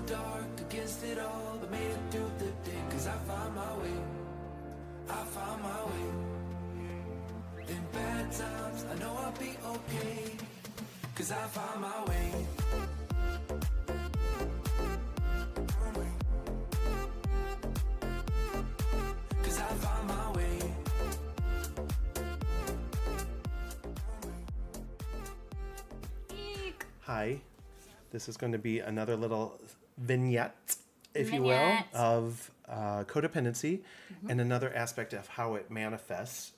dark against it all, but made it through the day. Cause I found my way. I found my way. In bad times, I know I'll be okay. Cause I found my way. Cause I found my way. Hi, this is going to be another little vignette, if you will, Vignette. of codependency and another aspect of how it manifests,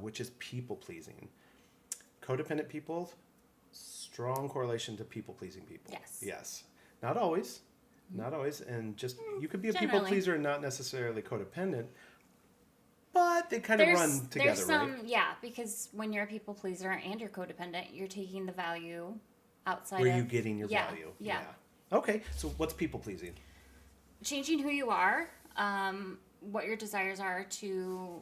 which is people-pleasing. Codependent people, strong correlation to people-pleasing people. Yes. Yes. Not always. Not always. And just, you could be a Generally. people-pleaser and not necessarily codependent, but they kind of run together, there's some, right? Yeah, because when you're a people pleaser and you're codependent, you're taking the value outside Where of... you getting your value. Yeah. Okay, so what's people-pleasing? Changing who you are, what your desires are to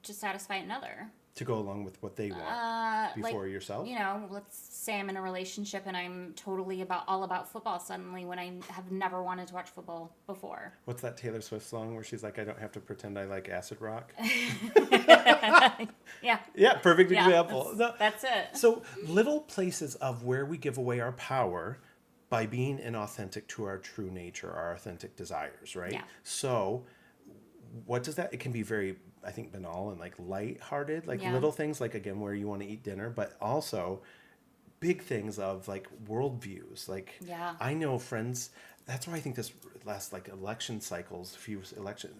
satisfy another. To go along with what they want before yourself? You know, let's say I'm in a relationship and I'm totally all about football suddenly when I have never wanted to watch football before. What's that Taylor Swift song where she's like, I don't have to pretend I like acid rock? Yeah. Yeah, perfect Yeah, example. that's it. So little places of where we give away our power by being inauthentic to our true nature, our authentic desires, right? Yeah. So what does that, it can be very, I think, banal and like lighthearted, like Yeah. little things like, again, where you want to eat dinner, but also big things of like worldviews. Like, Yeah. I know friends, that's why I think this last like election cycles,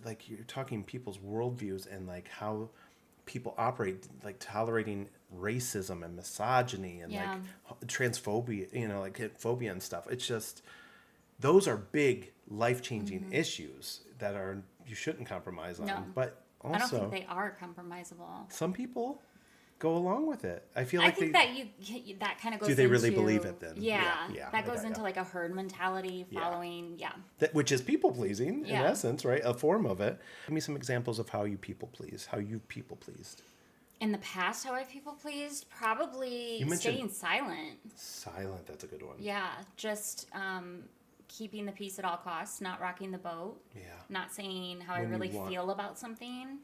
like you're talking people's worldviews and like how people operate, like tolerating racism and misogyny and Yeah. like transphobia, like phobia and stuff. It's just, those are big life-changing issues that you shouldn't compromise on. No. But also, I don't think they are compromisable. some people go along with it. I feel I like think that kind of goes Do into... they really believe it then? Yeah. Yeah, That I goes got into ya. like a herd mentality following... Yeah. which is people-pleasing in Yeah. essence, right? A form of it. Give me some examples of how you people-please, how you've people-pleased. In the past, how I people pleased, probably You mentioned- staying silent. Silent, that's a good one. Yeah, just keeping the peace at all costs, not rocking the boat, Yeah. not saying how When I you really want- feel about something,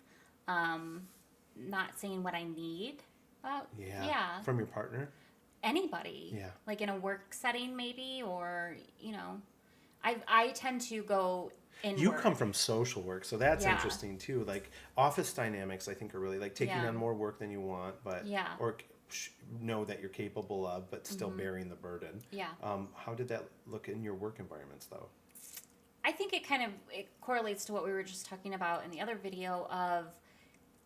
not saying what I need about From your partner? anybody. Yeah. Like in a work setting maybe, or, I tend to go inward. You come from social work, so that's Yeah. interesting too. Like office dynamics, I think are really like taking Yeah. on more work than you want, but Yeah. or know that you're capable of, but still bearing the burden. Yeah. How did that look in your work environments, though? I think it correlates to what we were just talking about in the other video of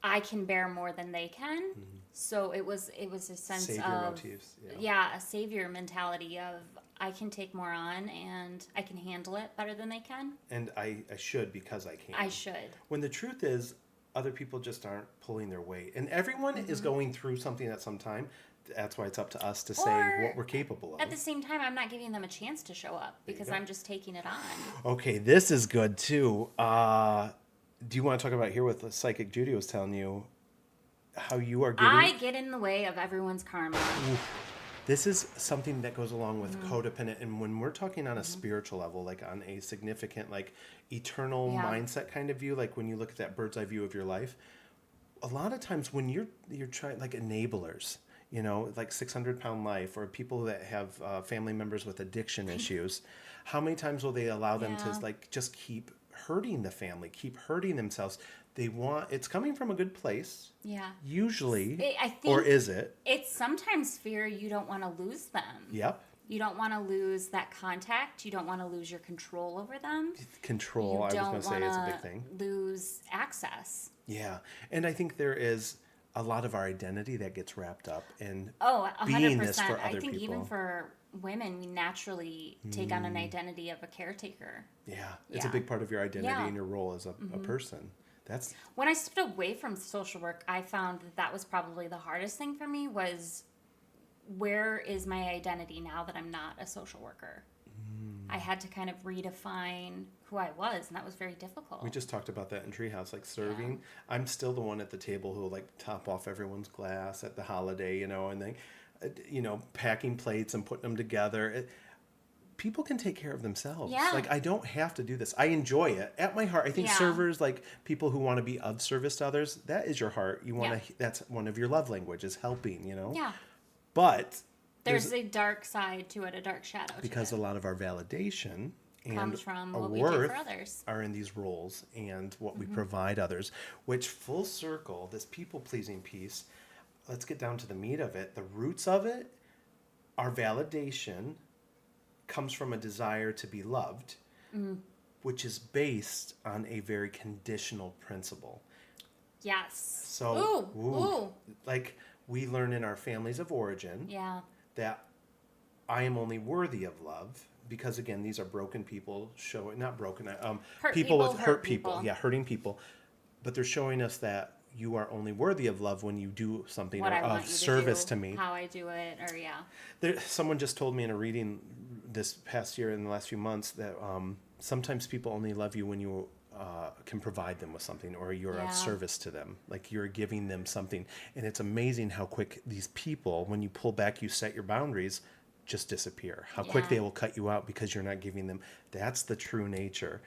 I can bear more than they can. So it was a sense Savior of motifs. a savior mentality of I can take more on and I can handle it better than they can. And I should because I can. I should. When the truth is, other people just aren't pulling their weight, and everyone is going through something at some time. That's why it's up to us to say Or what we're capable of. At the same time, I'm not giving them a chance to show up because go. I'm just taking it on. Okay, this is good too. Do you want to talk about here what the psychic Judy was telling you? How you are getting... I get in the way of everyone's karma. This is something that goes along with codependent. And when we're talking on a spiritual level, like on a significant, like eternal mindset kind of view, like when you look at that bird's eye view of your life, a lot of times when you're trying, like enablers, like 600-pound life or people that have family members with addiction issues, how many times will they allow them to like just keep hurting the family, keep hurting themselves? It's coming from a good place. Yeah. Usually. I think or is it? It's sometimes fear you don't want to lose them. Yep. You don't want to lose that contact. You don't want to lose your control over them. Control, You I was don't going to say, want is a big to thing. lose access. Yeah. And I think there is a lot of our identity that gets wrapped up in Oh, 100%. being this for I other think people. even for women, we naturally take on an identity of a caretaker. Yeah. It's a Yeah. big part of your identity Yeah. and your role as a person. That's When I stepped away from social work, I found that was probably the hardest thing for me was where is my identity now that I'm not a social worker? I had to kind of redefine who I was, and that was very difficult. We just talked about that in Treehouse, like serving. Yeah. I'm still the one at the table who will like top off everyone's glass at the holiday, and then, packing plates and putting them together. people can take care of themselves. Yeah. Like, I don't have to do this. I enjoy it. At my heart, I think Yeah. servers, like people who want to be of service to others, that is your heart. You want to, that's one of your love languages, helping, Yeah. But There's a dark side to it, a dark shadow to because it. a lot of our validation and Comes from our what we do worth for others. are in these roles and what we provide others, which full circle, this people-pleasing piece, let's get down to the meat of it. The roots of it, our validation comes from a desire to be loved, which is based on a very conditional principle. Yes. So, Ooh. like we learn in our families of origin Yeah. that I am only worthy of love because, again, these are broken people showing, not broken, Hurt people with people, hurt hurt people. people. Yeah, hurting people. But they're showing us that you are only worthy of love when you do something What I want of you service to to do, me. how I do it, or Someone just told me in a reading this past year, in the last few months, that sometimes people only love you when you can provide them with something, or you're Yeah. of service to them, like you're giving them something. And it's amazing how quick these people, when you pull back, you set your boundaries, just disappear. How quick Yeah. they will cut you out because you're not giving them. That's the true nature.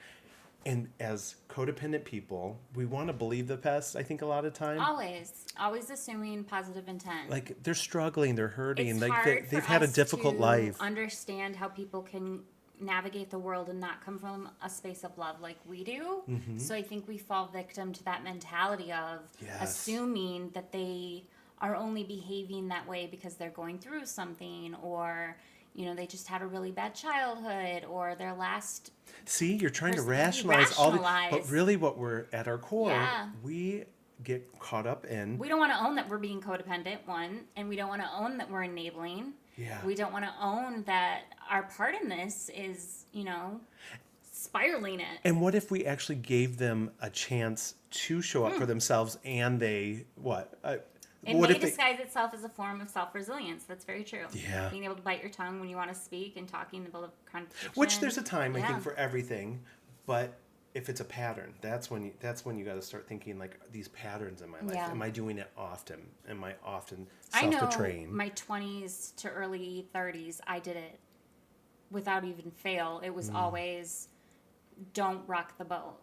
And as codependent people, we want to believe the best, I think, a lot of time. Always assuming positive intent. Like, they're struggling, they're hurting, It's like hard they've for had a us difficult to life. understand how people can navigate the world and not come from a space of love like we do. So I think we fall victim to that mentality of Yes. assuming that they are only behaving that way because they're going through something, or they just had a really bad childhood, or their last. See, you're trying to Rationalize. rationalize all the, but really what we're at our core, Yeah. we get caught up in. We don't want to own that we're being codependent, one, and we don't want to own that we're enabling. Yeah. We don't want to own that our part in this is, spiraling it. And what if we actually gave them a chance to show up for themselves, and they It what may if they, disguise itself as a form of self-resilience. That's very true. Yeah. Being able to bite your tongue when you want to speak and talking to build a contradiction. which there's a time I Yeah. think for everything, but if it's a pattern, that's when you got to start thinking, like, these patterns in my life. Yeah. Am I doing it often? Am I often I know self-betraying? my 20s to early 30s, I did it without even fail. It was always, don't rock the boat.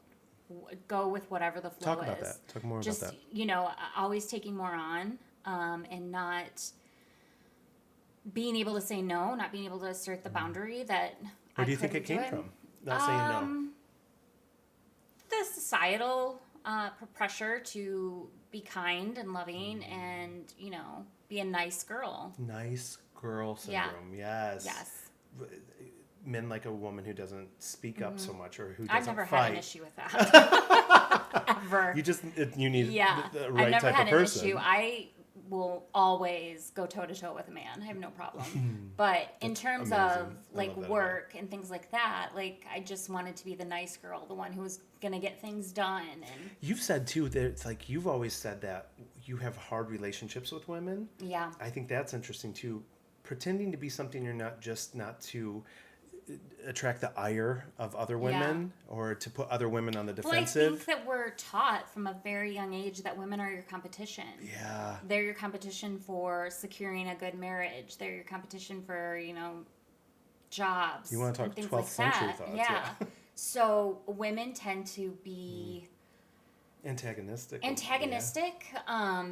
Go with whatever the flow Talk about is. that. Talk more Just, about that. Always taking more on, and not being able to say no, not being able to assert the boundary that Where do you think it came from? Not saying no. The societal pressure to be kind and loving and, be a nice girl. Nice girl Yeah. syndrome. Yes. Yes. Men like a woman who doesn't speak up so much, or who doesn't I've never fight. had an issue with that. Ever. You need Yeah. the I've right never type had of an person. issue. I will always go toe to toe with a man. I have no problem. But in terms amazing. of I like love that work and things like that, like I just wanted to be the nice girl, the one who was gonna get things done. And You've said too that it's like you've always said that you have hard relationships with women. yeah, I think that's interesting too. Pretending to be something you're not, just not to attract the ire of other women, or to put other women on the well, I defensive. think that we're taught from a very young age that women are your competition. Yeah. They're your competition for securing a good marriage. They're your competition for, jobs. You want to and talk things 12th like century that. thoughts. Yeah. So women tend to be Antagonistic.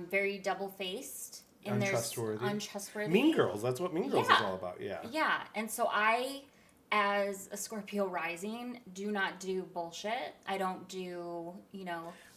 very double-faced. And Untrustworthy. there's untrustworthy. Mean Girls. That's what Mean Girls is Yeah. all about. Yeah. Yeah. And so I, as a Scorpio rising, do not do bullshit. I don't do,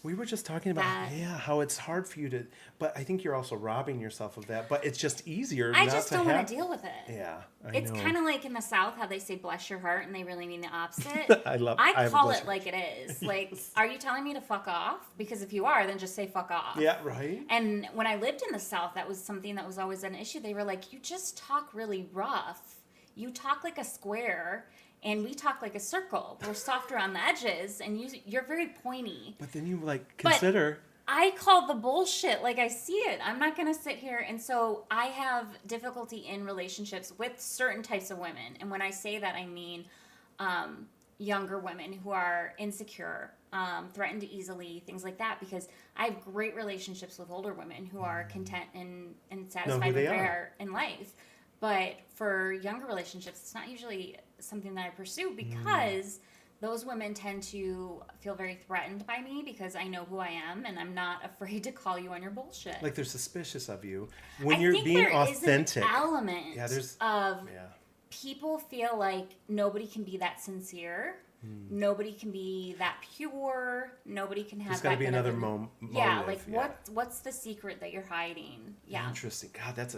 We were just talking about that- how it's hard for you to, but I think you're also robbing yourself of that. But it's just easier. I not just to don't have, want to deal with it. Yeah, It's know. kind of like in the South how they say "bless your heart" and they really mean the opposite. I I call bless it your- like it is. Like, are you telling me to fuck off? Because if you are, then just say fuck off. Yeah, right. And when I lived in the South, that was something that was always an issue. They were like, you just talk really rough. You talk like a square, and we talk like a circle. We're softer on the edges, and you're very pointy. But then you consider. I call the bullshit like I see it. I'm not going to sit here. And so I have difficulty in relationships with certain types of women. And when I say that, I mean younger women who are insecure, threatened easily, things like that. Because I have great relationships with older women who are content and satisfied with they where they are. are in life. But for younger relationships, it's not usually something that I pursue because those women tend to feel very threatened by me because I know who I am and I'm not afraid to call you on your bullshit. Like they're suspicious of you when I you're think being there authentic. Is an element of yeah. people feel like nobody can be that sincere. Nobody can be that pure. Nobody can have. There's got to be another motive. Yeah, like what's the secret that you're hiding? Yeah, interesting. God, that's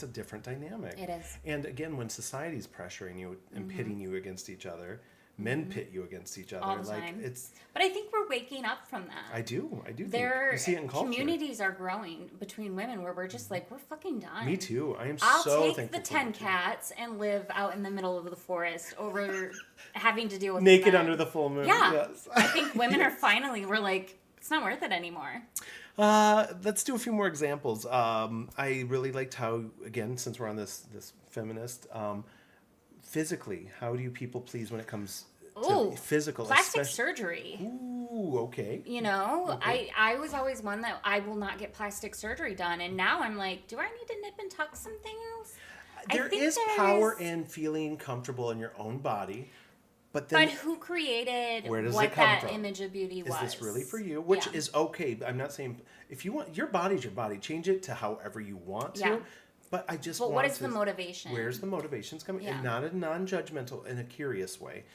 a different dynamic. It is. And again, when society's pressuring you and pitting you against each other, men pit you against each other. All the time. But I think we're waking up from that. I do. Think you see it in culture. Communities are growing between women where we're just like, we're fucking done. Me too. I am I'll so take the 10 cats and live out in the middle of the forest over having to deal with naked men. under the full moon. Yeah. Yes. I think women are finally, we're like, it's not worth it anymore. Let's do a few more examples. I really liked how, again, since we're on this feminist, physically, how do you people please when it comes to physical? Plastic surgery. Ooh, okay. You know, okay. I was always one that I will not get plastic surgery done. And now I'm like, do I need to nip and tuck some things? There is power in feeling comfortable in your own body. But who created what that from? Image of beauty was? Is this really for you? Which is okay. I'm not saying if you want your body's your body. Change it to however you want to. Yeah. But I just want what is the motivation? Where's the motivations coming? Yeah. And not a non-judgmental, in a curious way.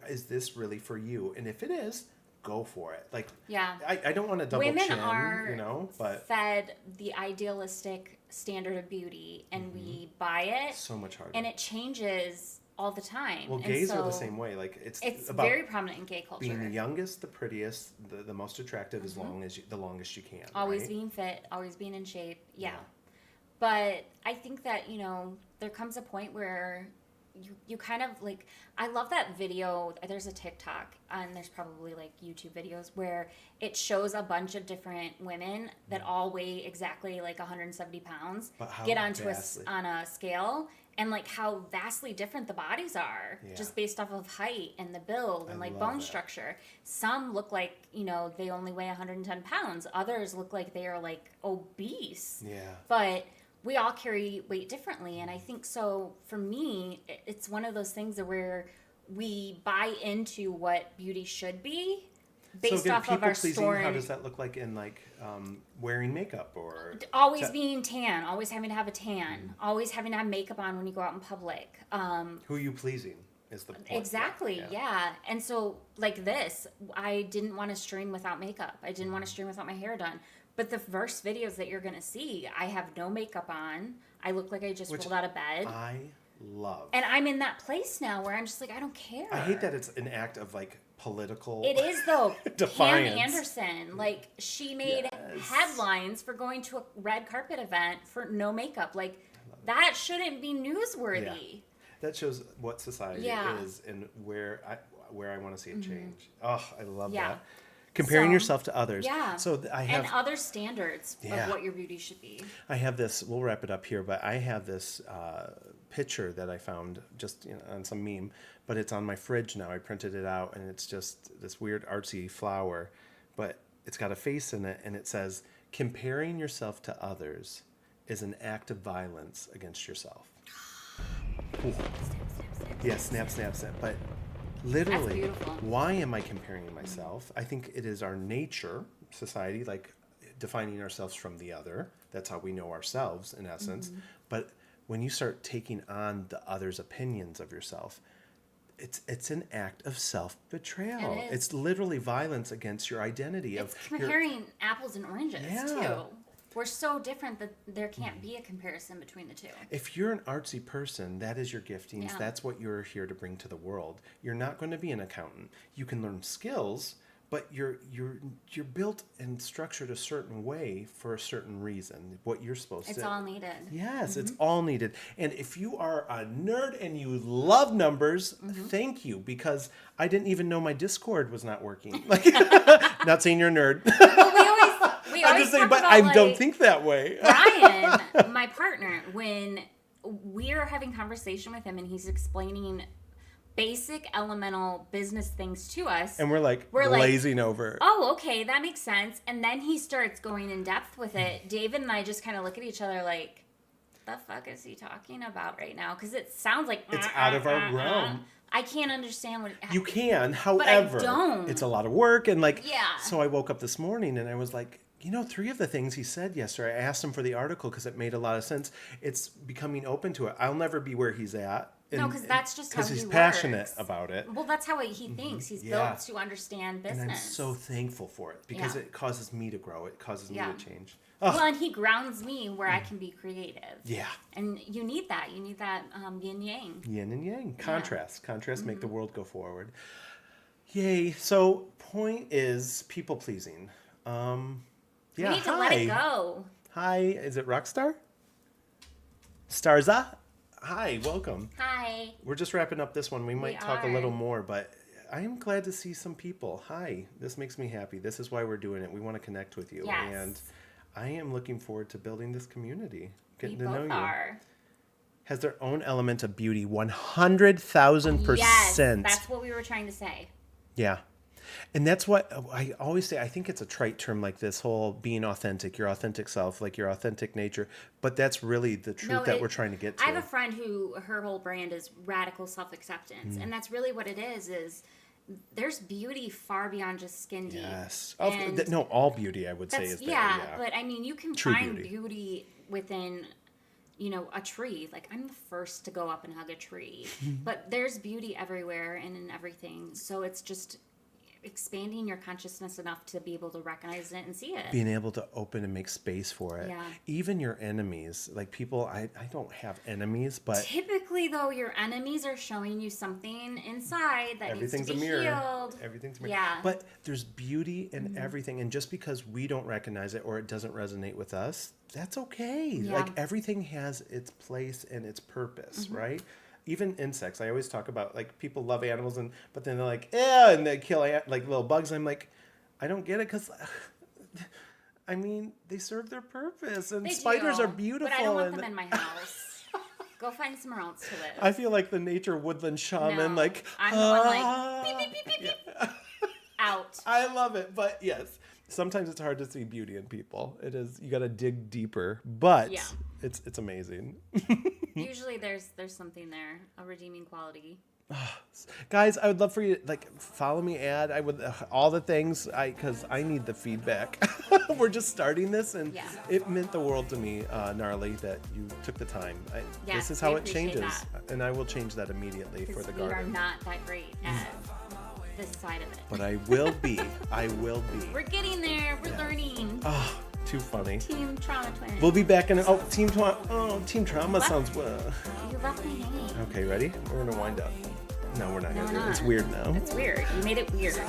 Is this really for you? And if it is, go for it. Like, I don't want to double Women chin, are you know, but fed the idealistic standard of beauty, and we buy it so much harder, and it changes all the time. Well, gays are the same way. Like it's about very prominent in gay culture. Being the youngest, the prettiest, the most attractive, the longest you can. Always being fit, always being in shape. Yeah. But I think that, you know, there comes a point where you kind of like, I love that video. There's a TikTok and there's probably like YouTube videos where it shows a bunch of different women that all weigh exactly like 170 pounds, get onto on a scale, and like how vastly different the bodies are just based off of height and the build and like bone structure. Some look like, you know, they only weigh 110 pounds. Others look like they are like obese. Yeah. But we all carry weight differently. And I think so for me, it's one of those things where we buy into what beauty should be based off of our story. How does that look like in like wearing makeup or always being tan, always having to have a tan, always having to have makeup on when you go out in public? Who are you pleasing is the point. Exactly, yeah. And so like this, I didn't want to stream without makeup. I didn't want to stream without my hair done. But the first videos that you're going to see, I have no makeup on. I look like I just rolled out of bed. I love. And I'm in that place now where I'm just like, I don't care. I hate that it's an act of like political. It is though. Defiance. Pam Anderson, like she made headlines for going to a red carpet event for no makeup. Like that shouldn't be newsworthy. Yeah. That shows what society is and where I want to see it change. Oh, I love that. Comparing yourself to others. Yeah. So I have... And other standards of what your beauty should be. I have this... We'll wrap it up here, but I have this picture that I found just on some meme, but it's on my fridge now. I printed it out, and it's just this weird artsy flower, but it's got a face in it, and it says, comparing yourself to others is an act of violence against yourself. Snap, snap, snap. But... literally, why am I comparing myself? I think it is our nature, society, like defining ourselves from the other. That's how we know ourselves, in essence. Mm-hmm. But when you start taking on the other's opinions of yourself, it's an act of self-betrayal. It's literally violence against your identity. It's comparing apples and oranges, too. We're so different that there can't be a comparison between the two. If you're an artsy person, that is your giftings. Yeah. That's what you're here to bring to the world. You're not going to be an accountant. You can learn skills, but you're built and structured a certain way for a certain reason. What you're supposed to. It's all needed. Yes, it's all needed. And if you are a nerd and you love numbers, thank you, because I didn't even know my Discord was not working. Like, not saying you're a nerd. We always talk but about, I don't think that way. Brian, my partner, when we're having conversation with him and he's explaining basic elemental business things to us, and we're glazing over. Oh, okay, that makes sense. And then he starts going in depth with it. David and I just kind of look at each other like, the fuck is he talking about right now? Because it sounds like It's out of our realm. I can't understand what You can, however, don't. it's a lot of work. And like, Yeah. so I woke up this morning and I was like, 3 of the things he said yesterday, I asked him for the article because it made a lot of sense. It's becoming open to it. I'll never be where he's at. No, because that's just how he he's works. passionate about it. Well, that's how he thinks. He's built to understand business. And I'm so thankful for it because it causes me to grow. It causes me to change. Well, and he grounds me where I can be creative. Yeah. And you need that. You need that yin yang. Yin and yang. Contrast. Contrast make the world go forward. Yay. So, point is people pleasing. We need to let it go. Hi. Is it Rockstar? Starza? Hi. Welcome. Hi. We're just wrapping up this one. We might talk a little more, but I am glad to see some people. Hi. This makes me happy. This is why we're doing it. We want to connect with you. Yes. And I am looking forward to building this community. Getting We to know both you. are. Has their own element of beauty. 100,000%. Yes, that's what we were trying to say. Yeah. And that's what I always say. I think it's a trite term, like this whole being authentic, your authentic self, like your authentic nature. But that's really the truth that we're trying to get to. I have a friend who her whole brand is radical self-acceptance. And that's really what it is there's beauty far beyond just skin deep. Yes. And No, all beauty, I would say, is there. Yeah, but I mean, you can True find beauty. beauty within, a tree. Like, I'm the first to go up and hug a tree. But there's beauty everywhere and in everything. So it's just expanding your consciousness enough to be able to recognize it and see it. Being able to open and make space for it. Yeah. Even your enemies. Like people, I don't have enemies, but Typically, though, your enemies are showing you something inside that everything's needs to a be mirror. healed. Everything's a mirror. Yeah. But there's beauty in everything. And just because we don't recognize it or it doesn't resonate with us, that's okay. Yeah. Like everything has its place and its purpose, right? Even insects. I always talk about like people love animals, but then they're like, and they kill like little bugs. I'm like, I don't get it because, I mean, they serve their purpose, and They spiders do, are beautiful. But I don't want them in my house. Go find somewhere else to live. I feel like the nature woodland shaman. No, Like I'm the one like beep beep beep beep beep. Out. I love it, but yes, sometimes it's hard to see beauty in people. It is. You got to dig deeper, but it's amazing. Usually there's something there, a redeeming quality. Guys, I would love for you to follow me, I would all the things because I need the feedback. We're just starting this, and it meant the world to me, Gnarly, that you took the time. This is how it changes, and I will change that immediately for the garden. We are not that great at this side of it. But I will be. I will be. We're getting there. We're learning. Oh, too funny. Team Trauma Twins. We'll be back in. Team Trauma. Oh, Team Trauma sounds. You left me hanging. Okay, ready? We're gonna wind up. No, we're not No, gonna do we're it. It's not. weird now. It's weird. You made it weird.